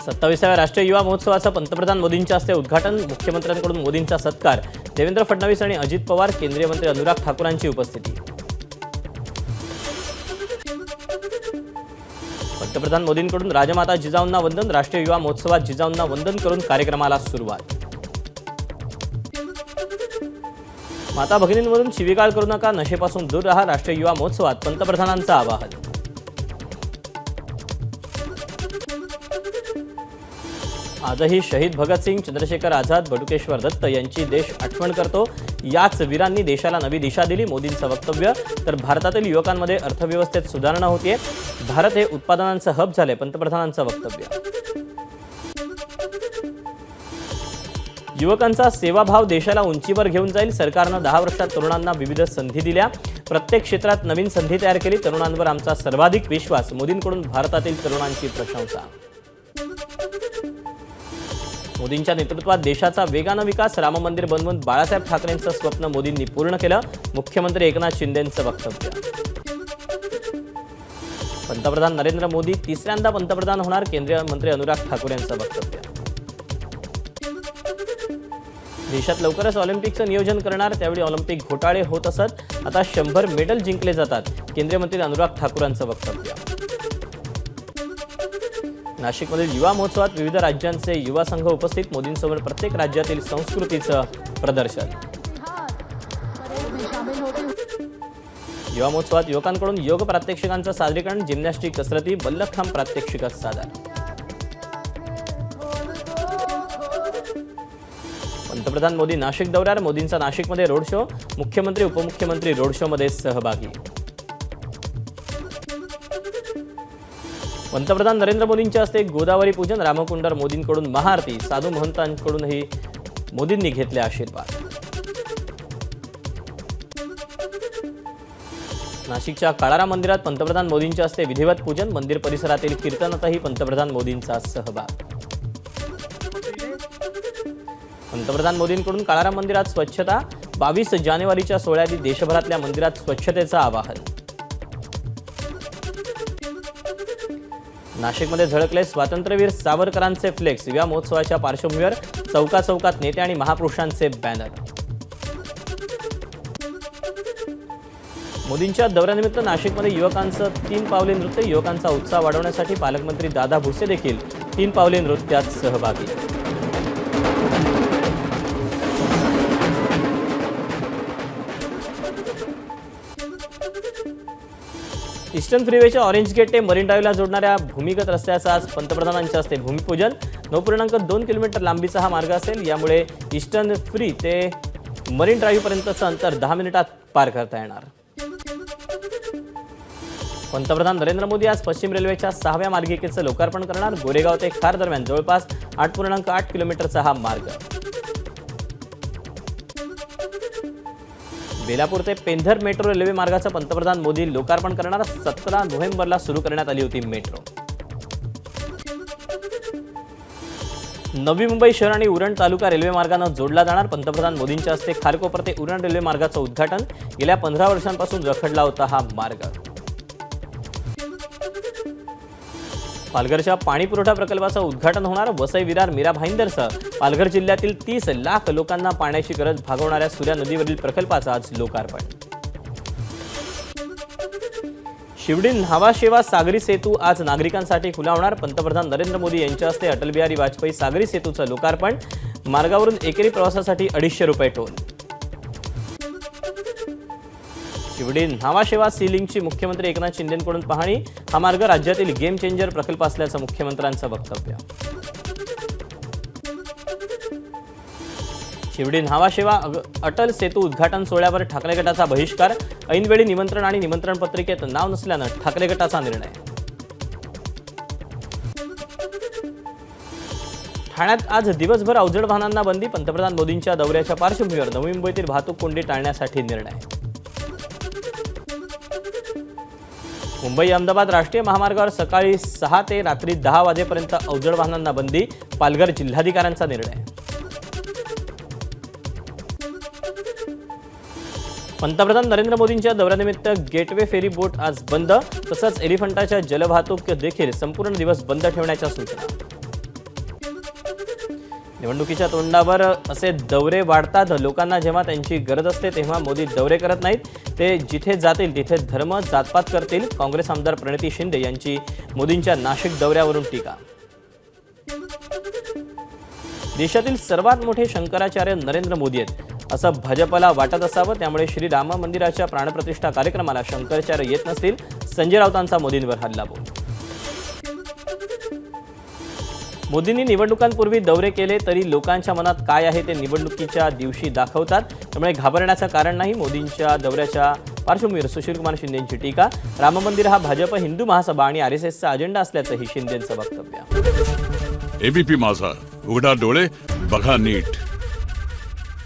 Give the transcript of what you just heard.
27व्या राष्ट्रीय युवा महोत्सवाचा पंतप्रधान मोदींच्या हस्ते उद्घाटन, मुख्यमंत्र्यांकडून मोदींचा सत्कार, देवेंद्र फडणवीस आणि अजित पवार, केंद्रीय मंत्री अनुराग ठाकूरांची उपस्थिती। पंतप्रधान मोदींकडून राजमाता जिजाऊंना वंदन, राष्ट्रीय युवा महोत्सवात जिजाऊंना वंदन करून कार्यक्रमाला सुरुवात। माता भगिनींमधून शिवीगाळ करू नका, नशेपासून दूर राहा, राष्ट्रीय युवा महोत्सवात पंतप्रधानांचं आवाहन। आजही शहीद भगतसिंग, चंद्रशेखर आझाद, बटुकेश्वर दत्त यांची देश आठवण करतो, याच वीरांनी देशाला नवी दिशा दिली, मोदींचं वक्तव्य। तर भारतातील युवकांमध्ये अर्थव्यवस्थेत सुधारणा होतीये, भारत हे उत्पादनांचं हब झाले, पंतप्रधानांचं वक्तव्य। युवकांचा सेवाभाव देशाला उंचीवर घेऊन जाईल, सरकारनं 10 वर्षात तरुणांना विविध संधी दिल्या, प्रत्येक क्षेत्रात नवीन संधी तयार केली, तरुणांवर आमचा सर्वाधिक विश्वास, मोदींकडून भारतातील तरुणांची प्रशंसा। मोदींच्या नेतृत्वात देशाचा वेगानं विकास, राम मंदिर बनवून बाळासाहेब ठाकरेंचं स्वप्न मोदींनी पूर्ण केलं, मुख्यमंत्री एकनाथ शिंदेंचं वक्तव्य। पंतप्रधान नरेंद्र मोदी तिसऱ्यांदा पंतप्रधान होणार, केंद्रीय मंत्री अनुराग ठाकूर यांचं वक्तव्य। देशात लवकरच ऑलिम्पिकचं नियोजन करणार, त्यावेळी ऑलिम्पिक घोटाळे होत असत, आता 100 मेडल जिंकले जातात, केंद्रीय मंत्री अनुराग ठाकूरांचं वक्तव्य। नाशिकमधील युवा महोत्सवात विविध राज्यांचे युवा संघ उपस्थित, मोदींसमोर प्रत्येक राज्यातील संस्कृतीचं प्रदर्शन। युवा महोत्सवात युवकांकडून योग प्रात्यक्षिकांचं सादरीकरण, जिम्नॅस्टिक, कसरती, मल्लखांब प्रात्यक्षिक सादर। पंतप्रधान मोदी नाशिक दौऱ्यावर, मोदींचा नाशिकमध्ये रोड शो, मुख्यमंत्री उपमुख्यमंत्री रोड शोमध्ये सहभागी। पंतप्रधान नरेंद्र मोदींच्या हस्ते गोदावरी पूजन, रामकुंडार मोदींकडून महाआरती, साधू महंतांकडूनही मोदींनी घेतले आशीर्वाद। नाशिकच्या काळाराम मंदिरात पंतप्रधान मोदींच्या हस्ते विधिवत पूजन, मंदिर परिसरातील कीर्तनातही पंतप्रधान मोदींचा सहभाग। पंतप्रधान मोदींकडून काळाराम मंदिरात स्वच्छता, 22 जानेवारीच्या सोहळ्याआधी देशभरातल्या मंदिरात स्वच्छतेचं आवाहन। नाशिकमध्ये झळकले स्वातंत्र्यवीर सावरकरांचे फ्लेक्स, युवा महोत्सवाच्या पार्श्वभूमीवर चौकाचौकात नेते आणि महापुरुषांचे बॅनर। मोदींच्या दौऱ्यानिमित्त नाशिकमध्ये युवकांचं 3 पावले नृत्य, युवकांचा उत्साह वाढवण्यासाठी पालकमंत्री दादा भुसे देखील 3 पावले नृत्यात सहभागी। ईस्टर्न फ्रीवेच्या ऑरेंज गेट ते मरीन ड्राईव्हला जोडणाऱ्या भूमिगत रस्त्याचं आज पंतप्रधानांच्या हस्ते भूमिपूजन, 9.2 किलोमीटर लांबीचा हा मार्ग असेल, यामुळे ईस्टर्न फ्री ते मरीन ड्राईव्हपर्यंतचं अंतर 10 मिनिटात पार करता येणार। पंतप्रधान नरेंद्र मोदी आज पश्चिम रेल्वेच्या 6व्या मार्गिकेचं लोकार्पण करणार, गोरेगाव ते खार दरम्यान जवळपास 8.8 किलोमीटरचा हा मार्ग। बेलापूर ते पेंधर मेट्रो रेल्वे मार्गाचं पंतप्रधान मोदी लोकार्पण करणार, 17 नोव्हेंबरला सुरू करण्यात आली होती मेट्रो। नवी मुंबई शहर आणि उरण तालुका रेल्वे मार्गानं जोडला जाणार, पंतप्रधान मोदींच्या हस्ते खारकोपर ते उरण रेल्वे मार्गाचं उद्घाटन, गेल्या 15 वर्षांपासून रखडला होता हा मार्ग। पालघरच्या पाणी पुरवठा प्रकल्पाचं उद्घाटन होणार, वसई विरार मीरा भाईंदरसह पालघर जिल्ह्यातील 30 लाख लोकांना पाण्याची गरज भागवणाऱ्या सूर्या नदीवरील प्रकल्पाचं आज लोकार्पण। शिवडी न्हावा सागरी सेतू आज नागरिकांसाठी खुला होणार, पंतप्रधान नरेंद्र मोदी यांच्या हस्ते अटल बिहारी वाजपेयी सागरी सेतूचं लोकार्पण, मार्गावरून एकेरी प्रवासासाठी 250 रुपये टोल। शिवडी न्हावा सी लिंकची मुख्यमंत्री एकनाथ शिंदेंकडून पाहणी, हा मार्ग राज्यातील गेम चेंजर प्रकल्प असल्याचं मुख्यमंत्र्यांचं वक्तव्य। शिवडी न्हावा अटल सेतू उद्घाटन सोहळ्यावर ठाकरे गटाचा बहिष्कार, ऐनवेळी निमंत्रण आणि निमंत्रण पत्रिकेत नाव नसल्यानं ठाकरे गटाचा निर्णय। ठाण्यात आज दिवसभर अवजड वाहनांना बंदी, पंतप्रधान मोदींच्या दौऱ्याच्या पार्श्वभूमीवर नवी मुंबईतील वाहतूक कोंडी टाळण्यासाठी निर्णय। मुंबई अहमदाबाद राष्ट्रीय महामार्गावर सकाळी 6 ते रात्री 10 वाजेपर्यंत अवजड वाहनांना बंदी, पालघर जिल्हाधिकाऱ्यांचा निर्णय। पंतप्रधान नरेंद्र मोदींच्या दौऱ्यानिमित्त गेटवे फेरी बोट आज बंद, तसंच एलिफंटाच्या जलवाहतूक देखील संपूर्ण दिवस बंद ठेवण्याच्या सूचना। निवडणुकीच्या तोंडावर असे दौरे वाढतात. लोकांना जेव्हा त्यांची गरज असते तेव्हा मोदी दौरे करत नाहीत. ते जिथे जातील तिथे धर्म जातपात करतील. काँग्रेस आमदार प्रणिती शिंदे यांची मोदींच्या नाशिक दौऱ्यावरून टीका. देशातील सर्वात मोठे शंकराचार्य नरेंद्र मोदी आहेत असं भाजपला वाटत असावं, त्यामुळे श्री राम मंदिराच्या प्राणप्रतिष्ठा कार्यक्रमाला शंकराचार्य येत नसतील. संजय राऊतांचा मोदींवर हल्लाबोल. मोदींनी निवडणुकांपूर्वी दौरे केले तरी लोकांच्या मनात काय आहे ते निवडणुकीच्या दिवशी दाखवतात, त्यामुळे घाबरण्याचं कारण नाही. मोदींच्या दौऱ्याच्या पार्श्वभूमीवर सुशीलकुमार शिंदेंची टीका. राम मंदिर हा भाजप, हिंदू महासभा आणि RSSचा अजेंडा असल्याचंही शिंदेंचं वक्तव्य. ABP माझा, उघडा डोळे बघा नीट.